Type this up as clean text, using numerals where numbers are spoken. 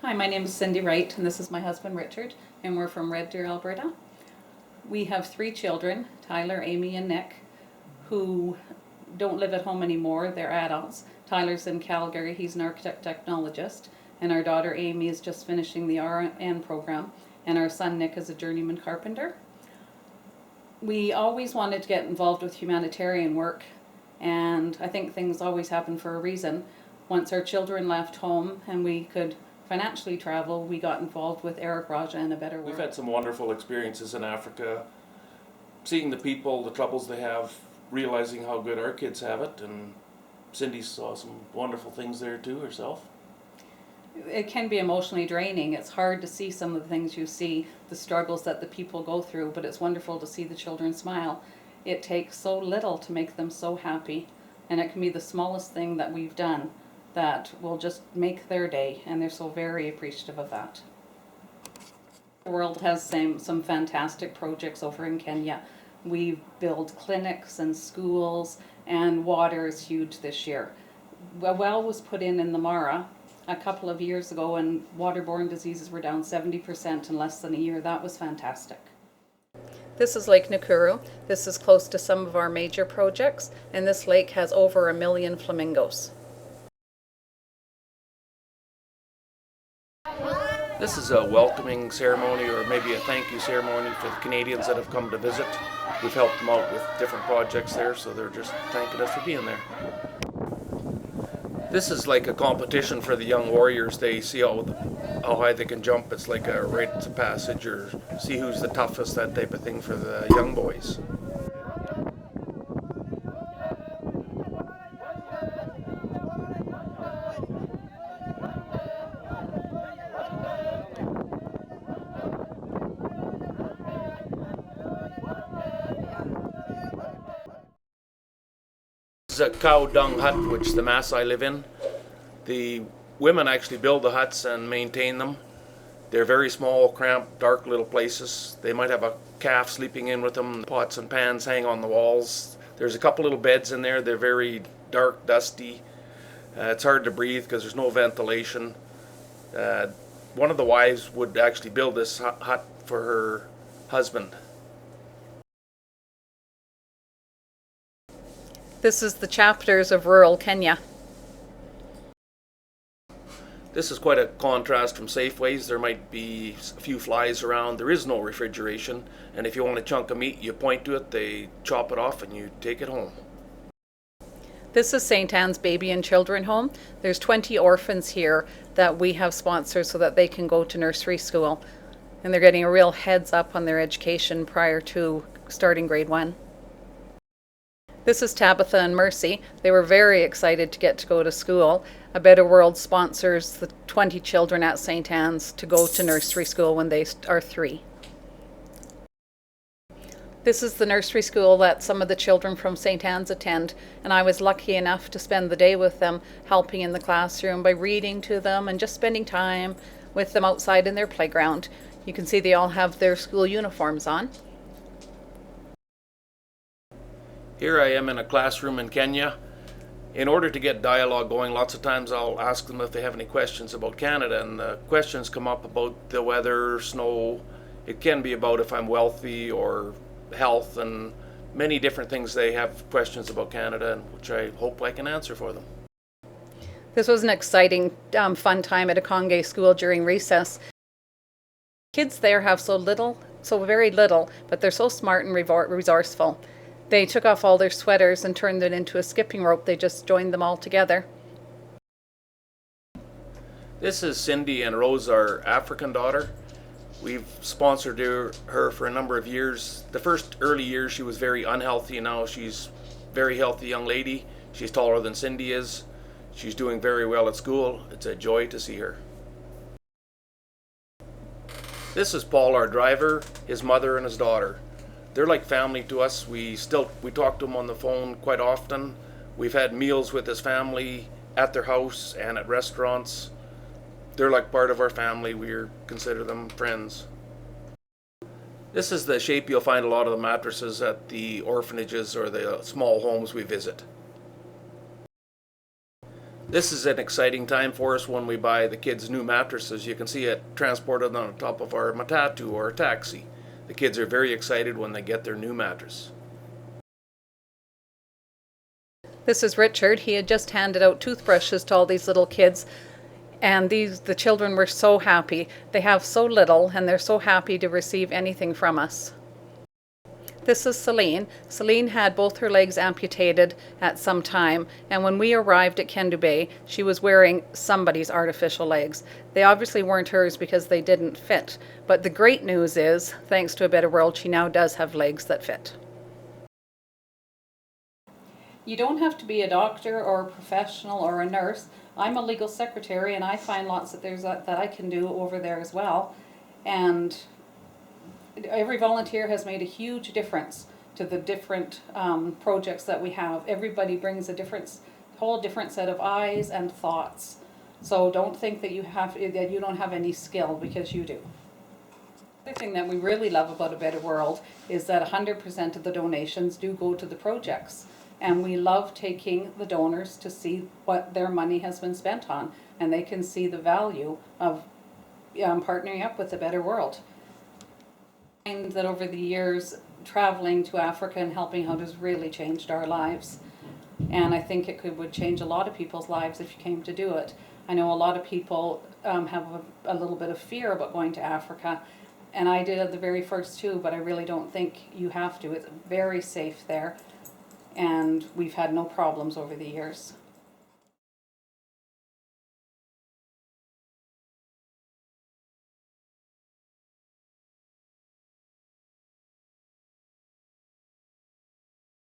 Hi, my name is Cindy Wright, and this is my husband Richard, and we're from Red Deer, Alberta. We have 3 children, Tyler, Amy, and Nick, who don't live at home anymore. They're adults. Tyler's in Calgary, he's an architect technologist, and our daughter Amy is just finishing the RN program, and our son Nick is a journeyman carpenter. We always wanted to get involved with humanitarian work, and I think things always happen for a reason. Once our children left home and we could financially travel, we got involved with Eric Raja and A Better World. We've had some wonderful experiences in Africa, seeing the people, the troubles they have, realizing how good our kids have it, and Cindy saw some wonderful things there too herself. It can be emotionally draining. It's hard to see some of the things you see, the struggles that the people go through, but it's wonderful to see the children smile. It takes so little to make them so happy, and it can be the smallest thing that we've done that will just make their day, and they're so very appreciative of that. The world has some fantastic projects over in Kenya. We build clinics and schools, and water is huge this year. A well was put in the Mara a couple of years ago, and waterborne diseases were down 70% in less than a year. That was fantastic. This is Lake Nakuru. This is close to some of our major projects, and this lake has over 1 million flamingos. This is a welcoming ceremony, or maybe a thank you ceremony for the Canadians that have come to visit. We've helped them out with different projects there, so they're just thanking us for being there. This is like a competition for the young warriors. They see how high they can jump. It's like a rite of passage, or see who's the toughest, that type of thing for the young boys. This is a cow dung hut, which the Maasai live in. The women actually build the huts and maintain them. They're very small, cramped, dark little places. They might have a calf sleeping in with them. Pots and pans hang on the walls. There's a couple little beds in there. They're very dark, dusty. It's hard to breathe because there's no ventilation. One of the wives would actually build this hut for her husband. This is the chapters of rural Kenya. This is quite a contrast from Safeways. There might be a few flies around. There is no refrigeration, and if you want a chunk of meat, you point to it, they chop it off, and you take it home. This is St. Anne's Baby and Children Home. There's 20 orphans here that we have sponsored so that they can go to nursery school, and they're getting a real heads up on their education prior to starting grade 1. This is Tabitha and Mercy. They were very excited to get to go to school. A Better World sponsors the 20 children at St. Anne's to go to nursery school when they are 3. This is the nursery school that some of the children from St. Anne's attend, and I was lucky enough to spend the day with them, helping in the classroom by reading to them and just spending time with them outside in their playground. You can see they all have their school uniforms on. Here I am in a classroom in Kenya. In order to get dialogue going, lots of times I'll ask them if they have any questions about Canada, and the questions come up about the weather, snow. It can be about if I'm wealthy or health, and many different things. They have questions about Canada, which I hope I can answer for them. This was an exciting, fun time at a Conge school during recess. Kids there have so very little, but they're so smart and resourceful. They took off all their sweaters and turned it into a skipping rope. They just joined them all together. This is Cindy and Rose, our African daughter. We've sponsored her for a number of years. The first early years she was very unhealthy. Now she's a very healthy young lady. She's taller than Cindy is. She's doing very well at school. It's a joy to see her. This is Paul, our driver, his mother and his daughter. They're like family to us. We talk to them on the phone quite often. We've had meals with his family at their house and at restaurants. They're like part of our family. We consider them friends. This is the shape you'll find a lot of the mattresses at the orphanages or the small homes we visit. This is an exciting time for us when we buy the kids new mattresses. You can see it transported on top of our matatu or taxi. The kids are very excited when they get their new mattress. This is Richard. He had just handed out toothbrushes to all these little kids, and the children were so happy. They have so little and they're so happy to receive anything from us. This is Celine. Celine had both her legs amputated at some time, and when we arrived at Kendu Bay, she was wearing somebody's artificial legs. They obviously weren't hers because they didn't fit, but the great news is, thanks to A Better World, she now does have legs that fit. You don't have to be a doctor or a professional or a nurse. I'm a legal secretary, and I find lots that I can do over there as well. And every volunteer has made a huge difference to the different projects that we have. Everybody brings a whole different set of eyes and thoughts. So don't think that you don't have any skill, because you do. The thing that we really love about A Better World is that 100% of the donations do go to the projects. And we love taking the donors to see what their money has been spent on, and they can see the value of partnering up with A Better World. And that over the years, traveling to Africa and helping out has really changed our lives. And I think it would change a lot of people's lives if you came to do it. I know a lot of people have a little bit of fear about going to Africa, and I did at the very first too, but I really don't think you have to. It's very safe there, and we've had no problems over the years.